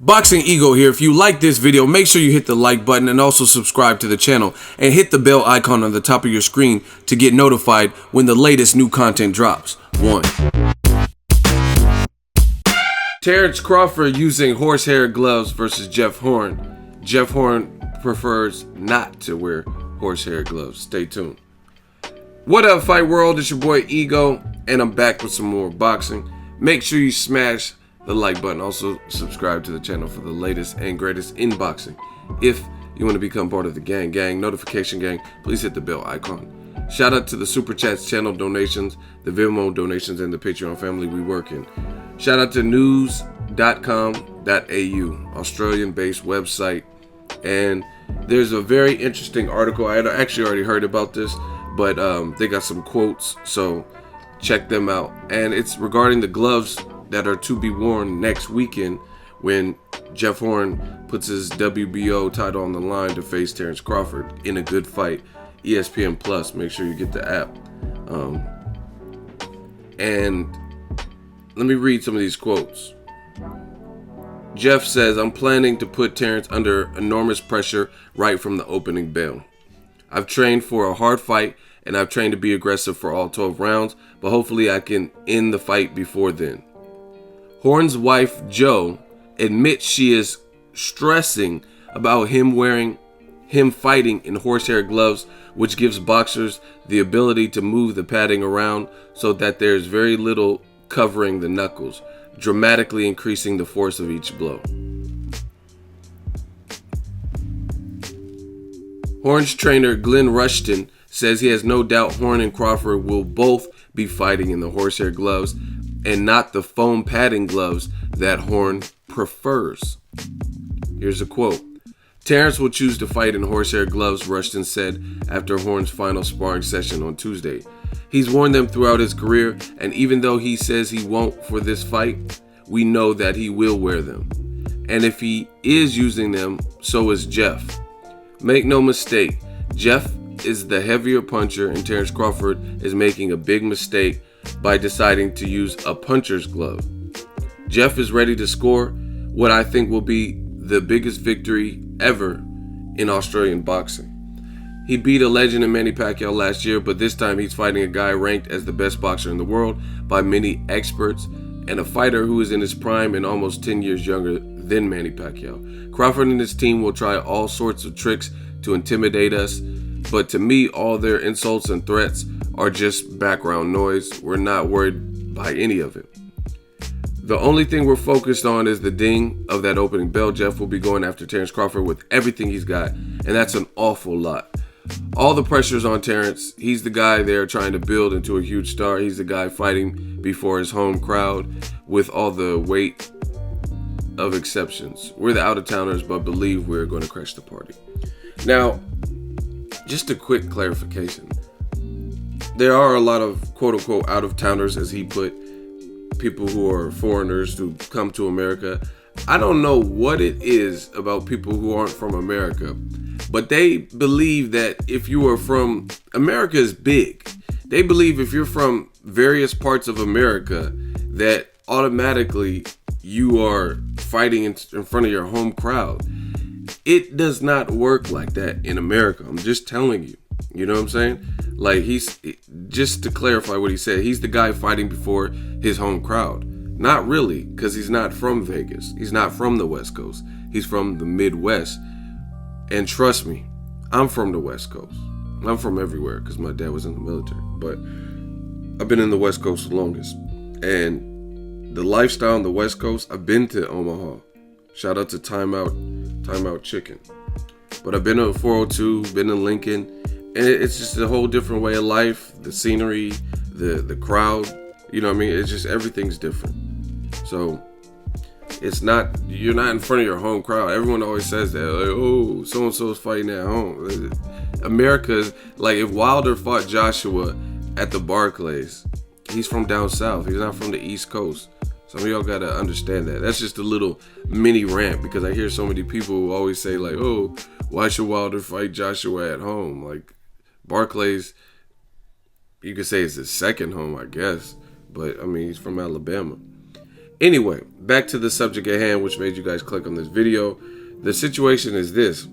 Boxing Ego here. If you like this video, make sure you hit the like button and also subscribe to the channel and hit the bell icon on the top of your screen to get notified when the latest new content drops. 1. Terence Crawford using horsehair gloves versus Jeff Horn. Jeff Horn prefers not to wear horsehair gloves. Stay tuned. What up, Fight World? It's your boy Ego, and I'm back with some more boxing. Make sure you smash the like button. Also, subscribe to the channel for the latest and greatest in boxing. If you want to become part of the gang, notification gang, please hit the bell icon. Shout out to the Super Chats channel donations, the Venmo donations, and the Patreon family we work in. Shout out to news.com.au, Australian-based website. And there's a very interesting article. I had actually already heard about this, but they got some quotes, so check them out. And it's regarding the gloves that are to be worn next weekend when Jeff Horn puts his WBO title on the line to face Terence Crawford in a good fight. ESPN Plus, make sure you get the app. And let me read some of these quotes. Jeff says, "I'm planning to put Terence under enormous pressure right from the opening bell. I've trained for a hard fight, and I've trained to be aggressive for all 12 rounds, but hopefully I can end the fight before then." Horn's wife, Jo, admits she is stressing about him fighting in horsehair gloves, which gives boxers the ability to move the padding around so that there's very little covering the knuckles, dramatically increasing the force of each blow. Horn's trainer, Glenn Rushton, says he has no doubt Horn and Crawford will both be fighting in the horsehair gloves and not the foam padding gloves that Horn prefers. Here's a quote. "Terence will choose to fight in horsehair gloves," Rushton said after Horn's final sparring session on Tuesday. "He's worn them throughout his career, and even though he says he won't for this fight, we know that he will wear them. And if he is using them, so is Jeff. Make no mistake, Jeff is the heavier puncher, and Terence Crawford is making a big mistake by deciding to use a puncher's glove. Jeff is ready to score what I think will be the biggest victory ever in Australian boxing. He beat a legend in Manny Pacquiao last year, but this time he's fighting a guy ranked as the best boxer in the world by many experts and a fighter who is in his prime and almost 10 years younger than Manny Pacquiao. Crawford and his team will try all sorts of tricks to intimidate us, but to me, all their insults and threats are just background noise. We're not worried by any of it. The only thing we're focused on is the ding of that opening bell. Jeff will be going after Terence Crawford with everything he's got, and that's an awful lot. All the pressure's on Terence. He's the guy they're trying to build into a huge star. He's the guy fighting before his home crowd with all the weight of exceptions. We're the out-of-towners, but believe we're going to crash the party." Now, just a quick clarification. There are a lot of quote-unquote out-of-towners, as he put, people who are foreigners who come to America. I don't know what it is about people who aren't from America, but they believe that if you are from, America is big. They believe if you're from various parts of America that automatically you are fighting in front of your home crowd. It does not work like that in America. I'm just telling you. You know what I'm saying? Like, just to clarify what he said, he's the guy fighting before his home crowd. Not really, because he's not from Vegas. He's not from the West Coast. He's from the Midwest. And trust me, I'm from the West Coast. I'm from everywhere because my dad was in the military. But I've been in the West Coast the longest. And the lifestyle on the West Coast, I've been to Omaha. Shout out to Time Out Chicken. But I've been to 402, been to Lincoln. And it's just a whole different way of life. The scenery, the crowd, you know what I mean? It's just, everything's different. So you're not in front of your home crowd. Everyone always says that, like, oh, so-and-so is fighting at home. America's, like, if Wilder fought Joshua at the Barclays, he's from down south. He's not from the East Coast. Some of y'all gotta understand that. That's just a little mini rant, because I hear so many people who always say, like, oh, why should Wilder fight Joshua at home? Like, Barclays, you could say it's his second home, I guess. But, I mean, he's from Alabama. Anyway, back to the subject at hand, which made you guys click on this video. The situation is this.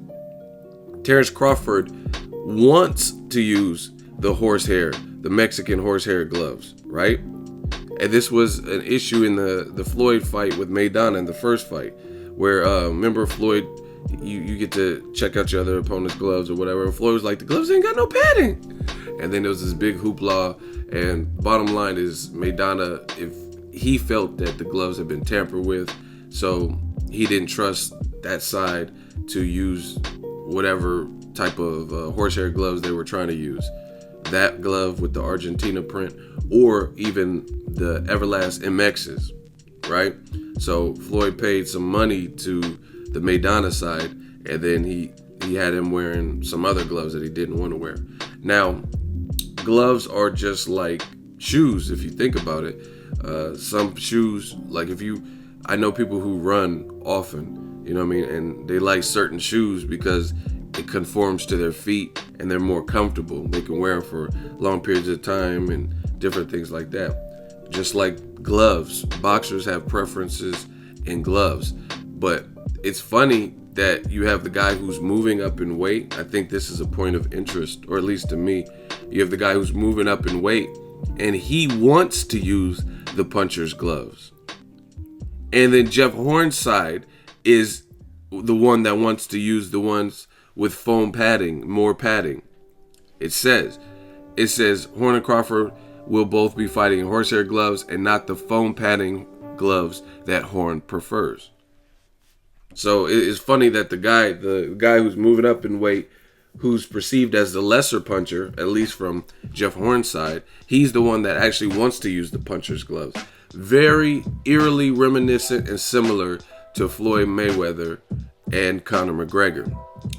Terence Crawford wants to use the horsehair, the Mexican horsehair gloves, right? And this was an issue in the Floyd fight with Maidana in the first fight, where remember Floyd, you get to check out your other opponent's gloves or whatever, and Floyd was like, the gloves ain't got no padding. And then there was this big hoopla, and bottom line is Maidana, if he felt that the gloves had been tampered with, so he didn't trust that side to use whatever type of horsehair gloves they were trying to use. That glove with the Argentina print, or even the Everlast MXs, right? So Floyd paid some money to the Maidana side, and then he had him wearing some other gloves that he didn't want to wear. Now, gloves are just like shoes, if you think about it. Some shoes, like I know people who run often, you know what I mean, and they like certain shoes because it conforms to their feet and they're more comfortable. They can wear them for long periods of time and different things like that. Just like gloves, boxers have preferences in gloves. But it's funny that you have the guy who's moving up in weight. I think this is a point of interest, or at least to me. You have the guy who's moving up in weight and he wants to use the Puncher'S gloves. And then Jeff Horn's side is the one that wants to use the ones with foam padding, more padding. It says Horn and Crawford will both be fighting in horsehair gloves and not the foam padding gloves that Horn prefers. So it's funny that the guy who's moving up in weight, who's perceived as the lesser puncher, at least from Jeff Horn's side, he's the one that actually wants to use the Puncher'S gloves. Very eerily reminiscent and similar to Floyd Mayweather and Conor McGregor.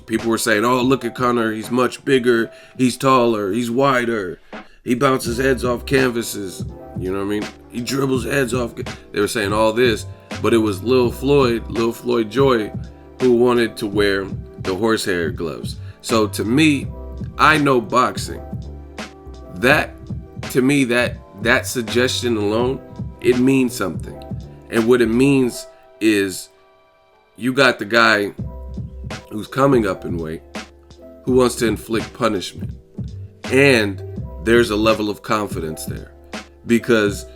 People were saying, oh, look at Conor, he's much bigger, he's taller, he's wider, he bounces heads off canvases, you know what I mean? He dribbles heads off. They were saying all this, but it was Lil Floyd Joy, who wanted to wear the horsehair gloves. So to me, I know boxing. To me, that suggestion alone, it means something. And what it means is you got the guy who's coming up in weight, who wants to inflict punishment. And there's a level of confidence there. Because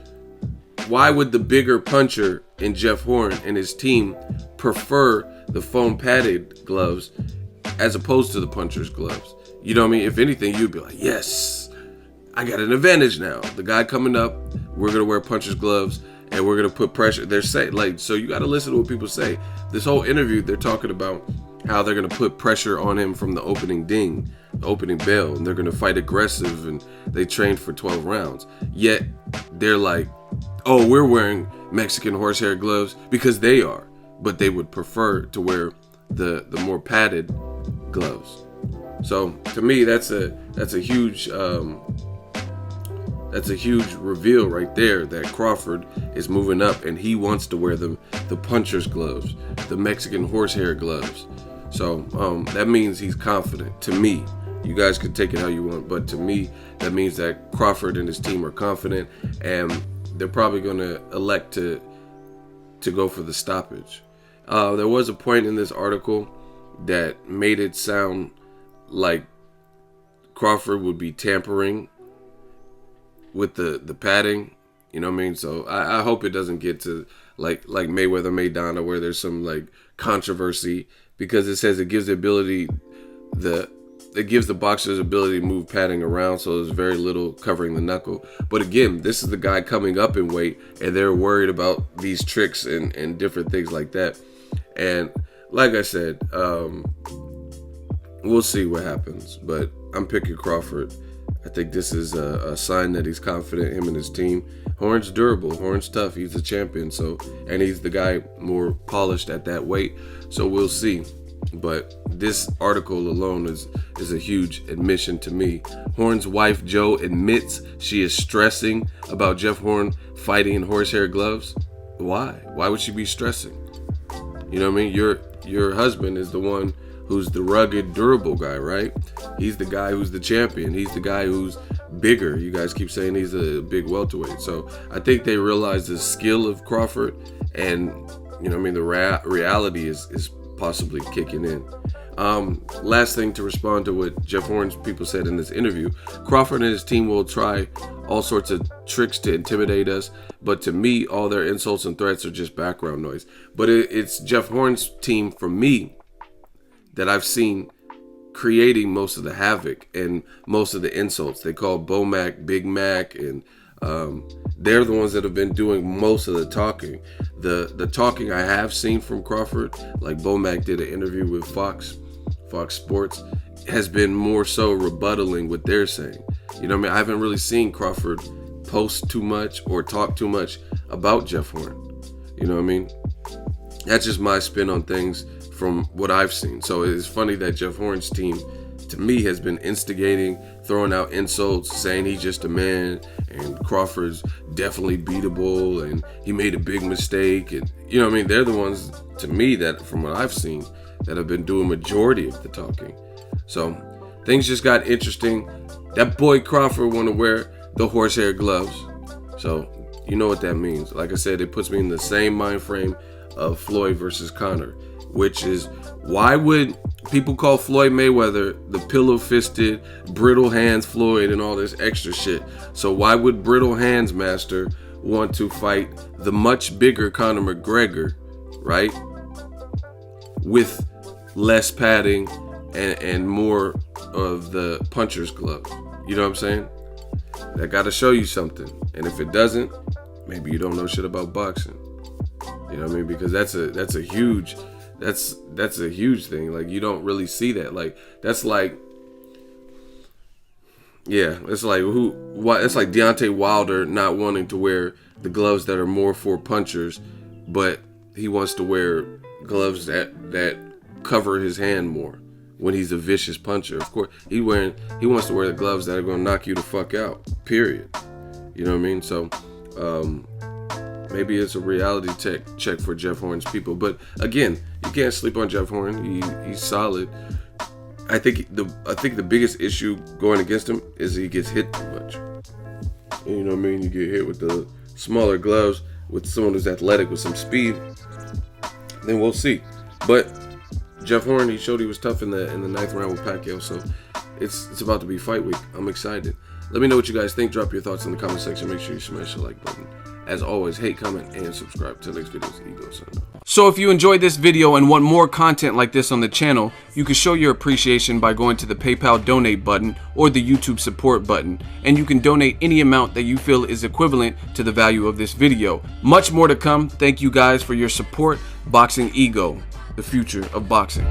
why would the bigger puncher in Jeff Horn and his team prefer the foam padded gloves as opposed to the Puncher'S gloves? You know what I mean? If anything, you'd be like, yes, I got an advantage now. The guy coming up, we're going to wear Puncher'S gloves and we're going to put pressure. They're saying, like, so you got to listen to what people say. This whole interview, they're talking about how they're going to put pressure on him from the opening bell, and they're going to fight aggressive, and they trained for 12 rounds. Yet they're like, oh, we're wearing Mexican horsehair gloves because they are, but they would prefer to wear the more padded gloves. So to me, that's a huge reveal right there, that Crawford is moving up and he wants to wear the Puncher'S gloves, the Mexican horsehair gloves. So that means he's confident. To me, you guys can take it how you want, but to me, that means that Crawford and his team are confident, and they're probably going to elect to go for the stoppage. There was a point in this article that made it sound like Crawford would be tampering with the padding, you know what I mean? So I hope it doesn't get to like Mayweather Maidana, where there's some like controversy, because it says it gives it gives the boxer's ability to move padding around, so there's very little covering the knuckle. But again, this is the guy coming up in weight, and they're worried about these tricks and different things like that. And like I said, we'll see what happens, but I'm picking Crawford. I think this is a sign that he's confident, him and his team. Horn's durable, Horn's tough, he's the champion, so, and he's the guy more polished at that weight, so we'll see. But this article alone is a huge admission to me. Horn's wife Jo admits she is stressing about Jeff Horn fighting in horsehair gloves. Why would she be stressing? You know what I mean? Your husband is the one who's the rugged, durable guy, right? He's the guy who's the champion. He's the guy who's bigger. You guys keep saying he's a big welterweight. So I think they realize the skill of Crawford, and you know what I mean, the reality is possibly kicking in. Last thing to respond to what Jeff Horn's people said in this interview, Crawford and his team will try all sorts of tricks to intimidate us, but to me, all their insults and threats are just background noise. But it's Jeff Horn's team, for me, that I've seen creating most of the havoc and most of the insults. They call Bo Mac Big Mac, and they're the ones that have been doing most of the talking. The talking I have seen from Crawford, like Bo Mac did an interview with Fox Sports, has been more so rebuttaling what they're saying. You know what I mean? I haven't really seen Crawford post too much or talk too much about Jeff Horn. You know what I mean? That's just my spin on things from what I've seen. So it's funny that Jeff Horn's team, to me, has been instigating, throwing out insults, saying he's just a man, and Crawford's definitely beatable, and he made a big mistake. And you know what I mean? They're the ones, to me, that from what I've seen, that have been doing majority of the talking. So things just got interesting. That boy Crawford want to wear the horsehair gloves. So you know what that means. Like I said, it puts me in the same mind frame of Floyd versus Conor, which is, why would people call Floyd Mayweather the pillow-fisted, brittle hands Floyd and all this extra shit? So why would brittle hands master want to fight the much bigger Conor McGregor, right? With less padding and more of the Puncher'S glove. You know what I'm saying? That got to show you something. And if it doesn't, maybe you don't know shit about boxing. You know what I mean? Because that's a huge thing. Like, you don't really see that. Like, that's like, yeah, it's like it's like Deontay Wilder not wanting to wear the gloves that are more for punchers, but he wants to wear gloves that cover his hand more when he's a vicious puncher. Of course, he wants to wear the gloves that are going to knock you the fuck out, period. You know what I mean? So maybe it's a reality check for Jeff Horn's people. But again, you can't sleep on Jeff Horn. He's solid. I think the biggest issue going against him is he gets hit too much. You know what I mean? You get hit with the smaller gloves with someone who's athletic with some speed, then we'll see. But Jeff Horn, he showed he was tough in the ninth round with Pacquiao, so it's about to be fight week. I'm excited. Let me know what you guys think. Drop your thoughts in the comment section. Make sure you smash the like button. As always, hate, comment, and subscribe. Till next video's Ego sign off. So if you enjoyed this video and want more content like this on the channel, you can show your appreciation by going to the PayPal donate button or the YouTube support button, and you can donate any amount that you feel is equivalent to the value of this video. Much more to come. Thank you guys for your support. Boxing Ego, the future of boxing.